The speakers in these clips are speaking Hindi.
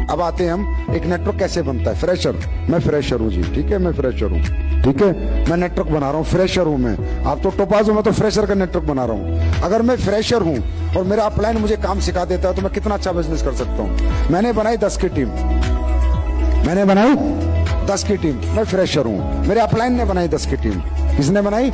अब आते हैं हम एक नेटवर्क कैसे बनता है। फ्रेशर, मैं फ्रेशर हूँ जी, ठीक है, मैं फ्रेशर हूँ, ठीक है, मैं नेटवर्क बना रहा हूँ, फ्रेशर हूँ मैं। आप तो टोपाज हो, मैं तो फ्रेशर का नेटवर्क बना रहा हूँ। अगर मैं फ्रेशर हूँ और मेरा अपलाइन मुझे काम सिखा देता है तो मैं कितना अच्छा बिजनेस कर सकता हूँ। मैंने बनाई 10 की टीम, मैंने बनाई 10 की टीम, मैं फ्रेशर हूँ। मेरे अपलाइन ने बनाई 10 की टीम। किसने बनाई?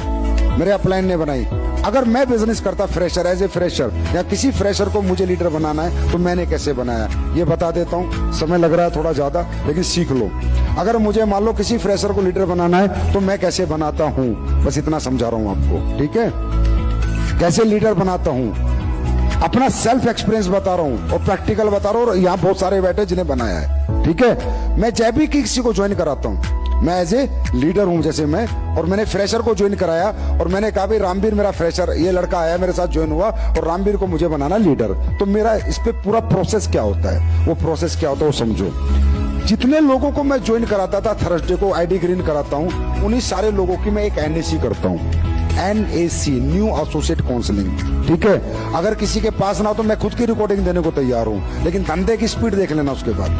मेरे अपलाइन ने बनाई। अगर मैं बिजनेस करता फ्रेशर, एज ए फ्रेशर, या किसी फ्रेशर को मुझे लीडर बनाना है तो मैंने कैसे बनाया ये बता देता हूँ। समय लग रहा है थोड़ा ज्यादा, लेकिन सीख लो। अगर मुझे मान लो किसी फ्रेशर को लीडर बनाना है तो मैं कैसे बनाता हूँ, बस इतना समझा रहा हूँ आपको, ठीक है। कैसे लीडर बनाता हूँ, अपना सेल्फ एक्सपीरियंस बता रहा हूँ और प्रैक्टिकल बता रहा हूँ। और यहाँ बहुत सारे बैठे जिन्हें बनाया है, ठीक है। मैं जब भी किसी को ज्वाइन कराता हूँ, मैं एज ए लीडर हूं जैसे मैं, और मैंने फ्रेशर को ज्वाइन कराया और मैंने कहा भाई रामवीर मेरा फ्रेशर, ये लड़का आया मेरे साथ ज्वाइन हुआ और रामवीर को मुझे बनाना लीडर। तो मेरा इस पे पूरा प्रोसेस क्या होता है, वो प्रोसेस क्या होता है वो समझो। जितने लोगों को मैं ज्वाइन कराता था, थर्सडे को आईडी ग्रीन कराता हूँ, उन्हीं सारे लोगों की मैं एक एनएसी करता हूँ। NAC, न्यू एसोसिएट काउंसलिंग, ठीक है। अगर किसी के पास ना हो तो मैं खुद की रिकॉर्डिंग देने को तैयार हूँ, लेकिन धंधे की स्पीड देख लेना उसके बाद,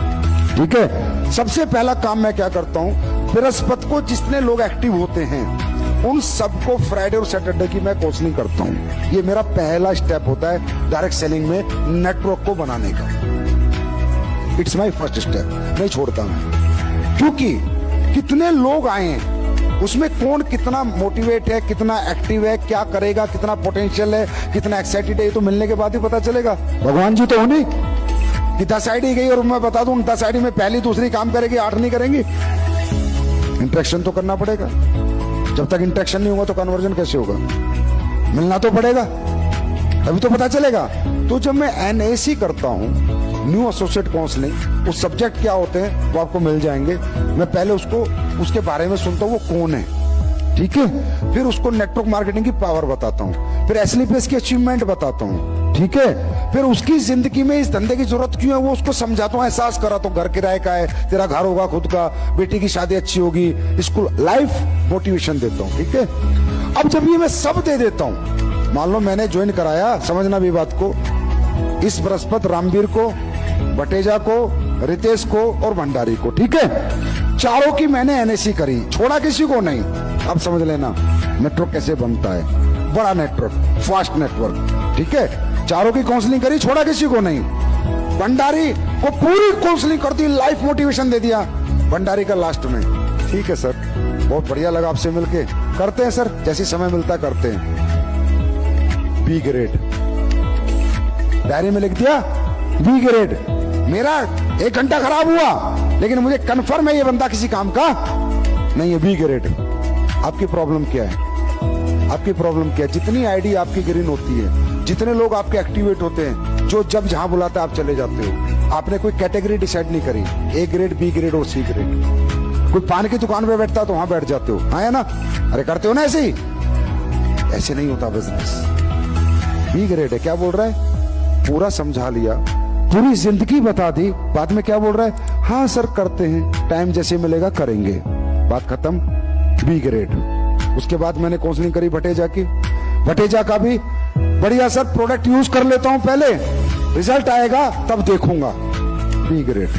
ठीक है। सबसे पहला काम मैं क्या करता हूँ, बृहस्पति को जितने लोग एक्टिव होते हैं उन सबको फ्राइडे और सैटरडे की मैं काउंसलिंग करता हूँ। ये मेरा पहला स्टेप होता है डायरेक्ट सेलिंग में, नेटवर्क को बनाने का। इट्स माय फर्स्ट स्टेप, नहीं छोड़ता मैं। क्योंकि कितने लोग आए उसमें कौन कितना मोटिवेट है, कितना एक्टिव है, क्या करेगा, कितना पोटेंशियल है, कितना एक्साइटेड है, ये तो मिलने के बाद ही पता चलेगा। भगवान जी तो हो नहीं कि 10 आईडी गई और मैं बता दूं 10 आईडी में पहली दूसरी काम करेगी, 8 नहीं करेंगी। इंटरेक्शन तो करना पड़ेगा। जब तक इंटरेक्शन नहीं होगा तो कन्वर्जन कैसे होगा? मिलना तो पड़ेगा, तभी तो पता चलेगा। तो जब मैं NAC करता हूं, न्यू एसोसिएट काउंसलिंग, उस सब्जेक्ट क्या होते हैं वो आपको मिल जाएंगे। मैं पहले उसके बारे में सुनता हूँ, वो कौन है, ठीक है। फिर उसको नेटवर्क मार्केटिंग की पावर बताता हूँ, फिर SLPS की अचीवमेंट बताता हूँ, ठीक है। फिर उसकी जिंदगी में इस धंधे की जरूरत क्यों है वो उसको समझाता हूँ, एहसास कराता हूँ। घर किराए का है, तेरा घर होगा खुद का, बेटी की शादी अच्छी होगी, स्कूल लाइफ मोटिवेशन देता हूँ, ठीक है। अब जब ये मैं सब दे देता हूँ, मान लो मैंने ज्वाइन कराया, समझना भी बात को, इस बृहस्पति रामवीर को, बटेजा को, रितेश को और भंडारी को, ठीक है। चारों की मैंने NAC करी, छोड़ा किसी को नहीं। अब समझ लेना नेटवर्क कैसे बनता है, बड़ा नेटवर्क, फास्ट नेटवर्क, ठीक है। चारों की काउंसलिंग करी, छोड़ा किसी को नहीं। भंडारी को पूरी काउंसलिंग कर दी, लाइफ मोटिवेशन दे दिया भंडारी का लास्ट में। ठीक है सर, बहुत बढ़िया लगा आपसे मिलके, करते हैं सर, जैसे समय मिलता है करते हैं। B ग्रेड डायरी में लिख दिया, B ग्रेड। मेरा 1 घंटा खराब हुआ लेकिन मुझे कंफर्म है ये बंदा किसी काम का नहीं है। B grade. आपकी प्रॉब्लम क्या है? आपकी प्रॉब्लम क्या है? जितनी आईडी आपकी ग्रीन होती है, जितने लोग आपके एक्टिवेट होते हैं, जो जब जहां बुलाता है आप चले जाते हो, आपने कोई कैटेगरी डिसाइड नहीं करी, A ग्रेड, B ग्रेड और C ग्रेड। कोई पान की दुकान पे बैठता तो वहां बैठ जाते हो, हाँ है ना? अरे करते हो ना ऐसे ही? ऐसे नहीं होता बिजनेस। B ग्रेड है, क्या बोल रहा है? पूरा समझा लिया, पूरी जिंदगी बता दी, बाद में क्या बोल रहा है? हाँ सर करते हैं, टाइम जैसे मिलेगा करेंगे, बात खत्म। B grade. उसके बाद मैंने काउंसलिंग करी भटेजा की, भटेजा का भी बढ़िया सर, प्रोडक्ट यूज कर लेता हूं पहले, रिजल्ट आएगा तब देखूंगा। B grade.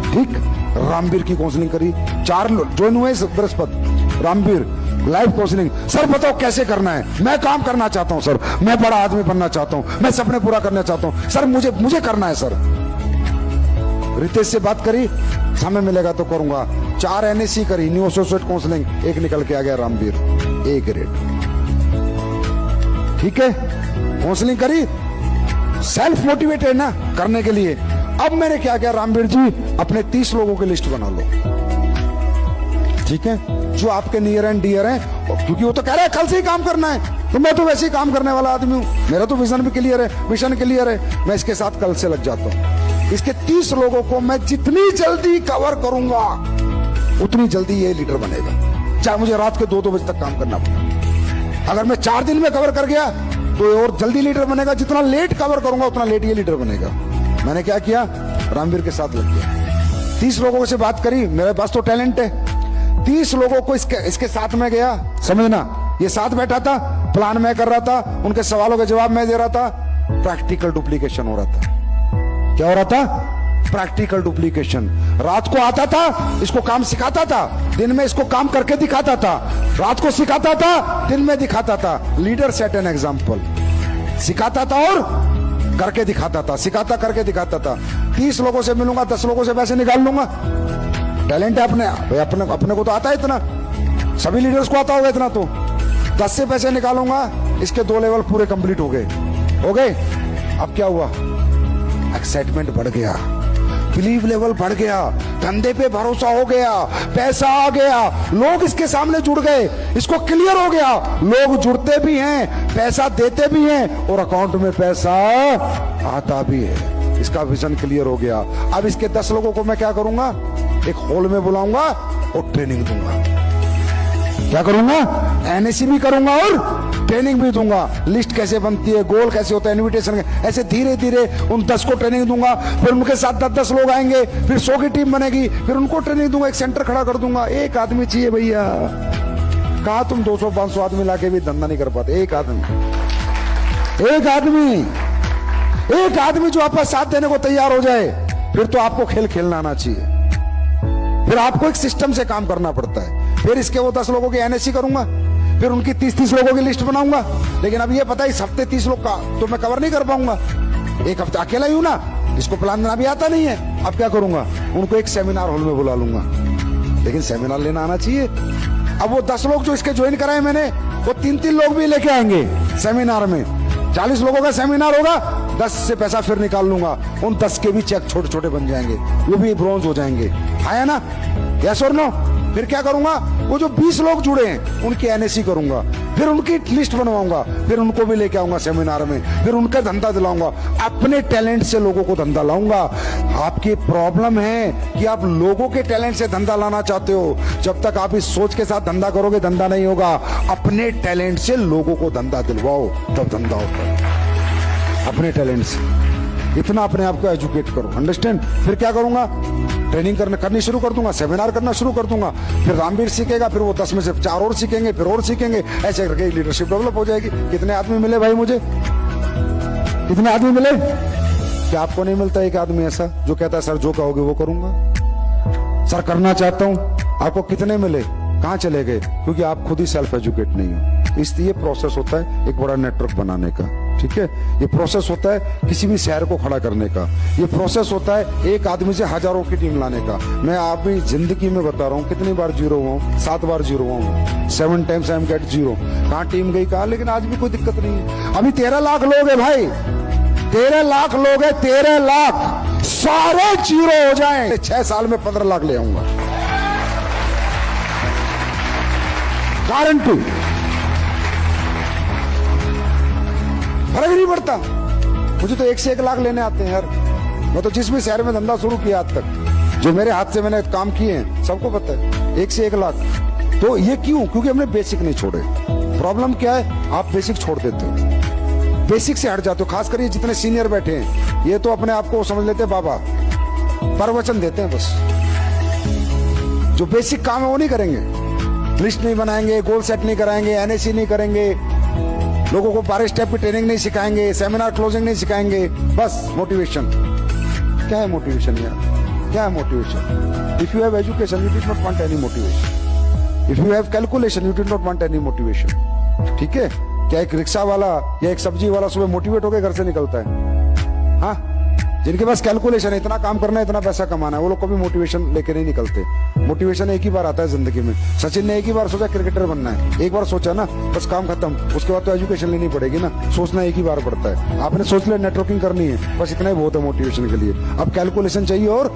ठीक। रामवीर की काउंसलिंग करी, 4 ज्वाइन हुए बृहस्पति, रामवीर लाइव काउंसलिंग। सर बताओ कैसे करना है, मैं काम करना चाहता हूं सर, मैं बड़ा आदमी बनना चाहता हूं, मैं सपने पूरा करना चाहता हूं सर, मुझे करना है सर। रितेश से बात करी, समय मिलेगा तो करूंगा। 4 NAC करी, न्यू एसोसिएट काउंसलिंग, एक निकल के आ गया रामवीर, A ग्रेड। ठीक है, काउंसलिंग करी, सेल्फ मोटिवेटेड ना करने के लिए। अब मैंने क्या किया, रामवीर जी अपने 30 लोगों की लिस्ट बना लो, ठीक है, जो आपके नियर एंड डियर हैं, क्योंकि वो तो कह रहा है कल से ही काम करना है, तो मैं तो वैसे ही काम करने वाला आदमी हूं, मेरा तो विजन भी क्लियर है, मिशन क्लियर है, मैं इसके साथ कल से लग जाता हूं। इसके 30 लोगों को मैं जितनी जल्दी कवर करूंगा उतनी जल्दी ये लीडर बनेगा, चाहे मुझे रात के 2-2 बजे तक काम करना पड़े। अगर मैं 4 दिन में कवर कर गया तो और जल्दी लीडर बनेगा, जितना लेट कवर करूंगा उतना लेट ये लीडर बनेगा। मैंने क्या किया, रामवीर के साथ लग गया, 30 लोगों से बात करी, मेरे पास तो टैलेंट है, 30 लोगों को इसके साथ में गया, समझना, ये साथ बैठा था, प्लान मैं कर रहा था, उनके सवालों के जवाब मैं दे रहा था, प्रैक्टिकल डुप्लीकेशन हो रहा था। क्या हो रहा था? Practical duplication. रात को आता था, इसको काम सिखाता था, दिन में इसको काम करके दिखाता था, रात को सिखाता था, दिन में दिखाता था। Leader set an example. सिखाता था और करके दिखाता था, सिखाता करके दिखाता था। 30 लोगों से मिलूंगा, 10 लोगों से पैसे निकाल लूंगा। टैलेंट है अपने को तो आता है इतना, सभी लीडर्स को आता होगा इतना। तो 10 से पैसे निकालूंगा, इसके 2 लेवल पूरे कंप्लीट हो गए। अब क्या हुआ? एक्साइटमेंट बढ़ गया, बिलीव लेवल बढ़ गया, धंधे पे भरोसा हो गया, पैसा आ गया, लोग इसके सामने जुड़ गए, इसको क्लियर हो गया, लोग जुड़ते भी हैं, पैसा देते भी हैं और अकाउंट में पैसा आता भी है। इसका विजन क्लियर हो गया। अब इसके 10 लोगों को मैं क्या करूंगा? एक हॉल में बुलाऊंगा और ट्रेनिंग दूंगा। क्या करूंगा? एनएसी भी करूंगा और ट्रेनिंग भी दूंगा। लिस्ट कैसे बनती है, गोल कैसे होता है, इनविटेशन, ऐसे धीरे धीरे उन 10 को ट्रेनिंग दूंगा। फिर उनके साथ 10 लोग आएंगे, फिर 100 की टीम बनेगी, फिर उनको ट्रेनिंग दूंगा। एक सेंटर खड़ा कर दूंगा। एक आदमी चाहिए भैया, कहा तुम 200-500 आदमी लाके भी धंधा नहीं कर पाते। एक आदमी जो आपका साथ देने को तैयार हो जाए, फिर तो आपको खेल खेलना आना चाहिए। फिर आपको एक सिस्टम से काम करना पड़ता है। फिर इसके वो 10 लोगों की एनएससी करूंगा, फिर उनकी 30-30 लोगों की लिस्ट बनाऊंगा। लेकिन अब ये पता है इस हफ्ते 30 लोग का तो मैं कवर नहीं कर पाऊंगा, एक हफ्ता अकेला ही हूं ना, इसको प्लान देना भी आता नहीं है। अब क्या करूंगा? उनको एक सेमिनार हॉल में बुला लूंगा, लेकिन सेमिनार लेना आना चाहिए। अब वो 10 लोग जो इसके ज्वाइन कराए मैंने, वो 3-3 लोग भी लेके आएंगे सेमिनार में। 40 लोगों का सेमिनार होगा, 10 से पैसा फिर निकाल लूंगा। उन 10 के भी चेक छोटे छोटे बन जाएंगे, वो भी ब्रॉन्ज हो जाएंगे। आया ना? यस और नो? फिर क्या करूंगा? वो जो 20 लोग जुड़े हैं उनकी एनएससी करूंगा, फिर उनकी लिस्ट बनवाऊंगा, फिर उनको भी लेके आऊंगा सेमिनार में, फिर उनका धंधा दिलाऊंगा। अपने टैलेंट से लोगों को धंधा लाऊंगा। आपकी प्रॉब्लम है कि आप लोगों के टैलेंट से धंधा लाना चाहते हो। जब तक आप इस सोच के साथ धंधा करोगे, धंधा नहीं होगा। अपने टैलेंट से लोगों को धंधा दिलवाओ, तब धंधा होगा। अपने टैलेंट से इतना अपने आप को एजुकेट करो। अंडरस्टैंड? फिर क्या करूंगा? ट्रेनिंग करनी शुरू कर दूंगा, सेमिनार करना शुरू कर दूंगा। फिर रामवीर सीखेगा, फिर वो 10 में से 4 और सीखेंगे, फिर और सीखेंगे। ऐसे करके लीडरशिप डेवलप हो जाएगी। कितने आदमी मिले भाई मुझे? कितने आदमी मिले? क्या आपको नहीं मिलता एक आदमी ऐसा जो कहता है सर जो कहोगे वो करूंगा, सर करना चाहता हूं? आपको कितने मिले? कहां चले गए? क्योंकि आप खुद ही सेल्फ एजुकेट नहीं हो। इसलिए प्रोसेस होता है एक बड़ा नेटवर्क बनाने का। ठीक है, ये प्रोसेस होता है किसी भी शहर को खड़ा करने का। ये प्रोसेस होता है एक आदमी से हजारों की टीम लाने का। मैं अपनी जिंदगी में बता रहा हूँ कितनी बार जीरो हुआ हूँ, 7 बार जीरो हुआ हूँ। 7 times I am get zero. कहाँ टीम गई कहाँ, लेकिन आज भी कोई दिक्कत नहीं है। अभी 13 लाख लोग है भाई, 13 लाख लोग है, 13 लाख सारे जीरो हो जाए, 6 साल में 15 लाख ले आऊंगा, गारंटी। फर्क नहीं पड़ता। मुझे तो 1 से 1 लाख लेने आते हैं यार। मैं तो जिस भी शहर में धंधा शुरू किया आज तक, जो मेरे हाथ से मैंने काम किए हैं, सबको पता है 1 से 1 लाख। तो ये क्यों? क्योंकि हमने बेसिक नहीं छोड़े। प्रॉब्लम क्या है? आप बेसिक छोड़ देते हो, बेसिक से हट जाते हो। खासकर ये जितने सीनियर बैठे हैं, ये तो अपने आप को समझ लेते हैं बाबा, प्रवचन देते हैं बस। जो बेसिक काम है वो नहीं करेंगे, लिस्ट नहीं बनाएंगे, गोल सेट नहीं कराएंगे, एनएसी नहीं करेंगे, लोगों को 12 स्टेप की ट्रेनिंग नहीं सिखाएंगे, सेमिनार क्लोजिंग नहीं सिखाएंगे। बस मोटिवेशन। क्या है मोटिवेशन यार? क्या है motivation? If you have education you did not want any motivation. If you have calculation you did not want any motivation. ठीक है? क्या एक रिक्शा वाला या एक सब्जी वाला सुबह मोटिवेट होकर घर से निकलता है? हाँ, जिनके पास कैलकुलेशन है, इतना काम करना है, इतना पैसा कमाना है, वो लोग कभी मोटिवेशन लेके नहीं निकलते। मोटिवेशन एक ही बार आता है जिंदगी में। सचिन ने एक ही बार सोचा क्रिकेटर बनना है, एक बार सोचा ना, बस काम खत्म। उसके बाद तो एजुकेशन लेनी पड़ेगी ना, सोचना एक ही बार पड़ता है। आपने सोच लिया नेटवर्किंग करनी है, बस इतना ही बहुत है मोटिवेशन के लिए। अब कैलकुलेशन चाहिए और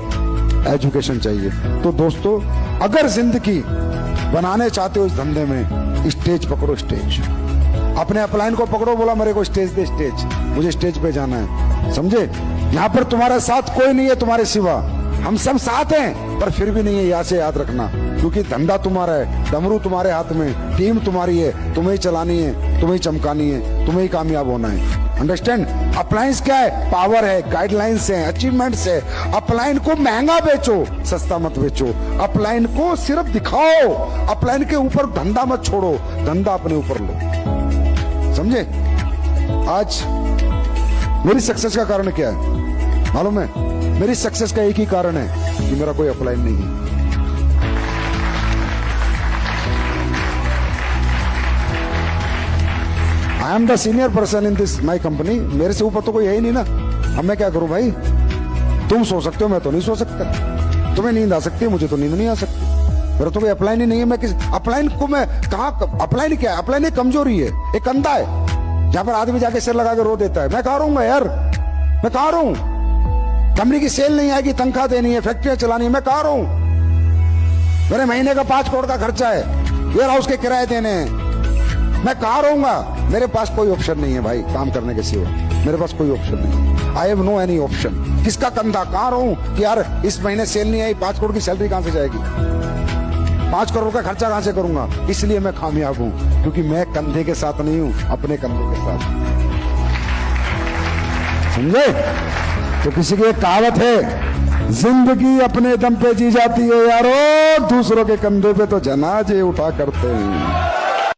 एजुकेशन चाहिए। तो दोस्तों, अगर जिंदगी बनाने चाहते हो इस धंधे में, स्टेज पकड़ो, स्टेज। अपने अपलाइन को पकड़ो, बोला मेरे को स्टेज दे, स्टेज, मुझे स्टेज पे जाना है। समझे? यहाँ पर तुम्हारे साथ कोई नहीं है तुम्हारे सिवा। हम सब साथ हैं, पर फिर भी नहीं है, यहाँ से याद रखना। क्योंकि धंधा तुम्हारा है, डमरू तुम्हारे हाथ में, टीम तुम्हारी है, तुम्हें ही चलानी है, तुम्हें ही चमकानी है, तुम्हें ही कामयाब होना है। अंडरस्टैंड? अपलाइंस क्या है? पावर है, गाइडलाइंस है, अचीवमेंट्स है। अपलाइन को महंगा बेचो, सस्ता मत बेचो। अपलाइन को सिर्फ दिखाओ, अपलाइन के ऊपर धंधा मत छोड़ो, धंधा अपने ऊपर लो। समझे? आज मेरी सक्सेस का कारण क्या है मालूम है? मेरी सक्सेस का एक ही कारण है कि मेरा कोई अपलाइन नहीं है। I am the senior person in this my company. मेरे से ऊपर तो कोई है ही नहीं ना। अब मैं क्या करूं भाई? तुम सो सकते हो, मैं तो नहीं सो सकता। तुम्हें नींद आ सकती है, मुझे तो नींद नहीं आ सकती। मेरा तो कोई अपलाइन ही नहीं है। मैं किस अपलाइन को मैं कहा? अपलाइन क्या है? अपलाइन एक कमजोरी है, एक कंधा है, जहां पर आदमी जाके सिर लगा के रो देता है। मैं कहां रहूंगा यार? मैं कहां रहूं? कंपनी की सेल नहीं आएगी, तनख्वाह देनी है, फैक्ट्रियां चलानी है, मैं कहां रहूं? मेरे महीने का 5 करोड़ का खर्चा है, वेयर हाउस के किराए देने हैं, मैं कहां रहूंगा? मेरे पास कोई ऑप्शन नहीं है भाई काम करने के सिवा। मेरे पास कोई ऑप्शन नहीं। I have no any option. किसका कंधा? कहां रहूं कि यार इस महीने सेल नहीं आई, 5 करोड़ की सैलरी कहां से जाएगी, 5 करोड़ का खर्चा कहां से करूंगा? इसलिए मैं कामयाब हूं, क्योंकि मैं कंधे के साथ नहीं हूं, अपने कंधों के साथ। समझे? तो किसी की एक कहावत है, जिंदगी अपने दम पे जी जाती है यारो, दूसरों के कंधे पे तो जनाजे उठा करते हैं।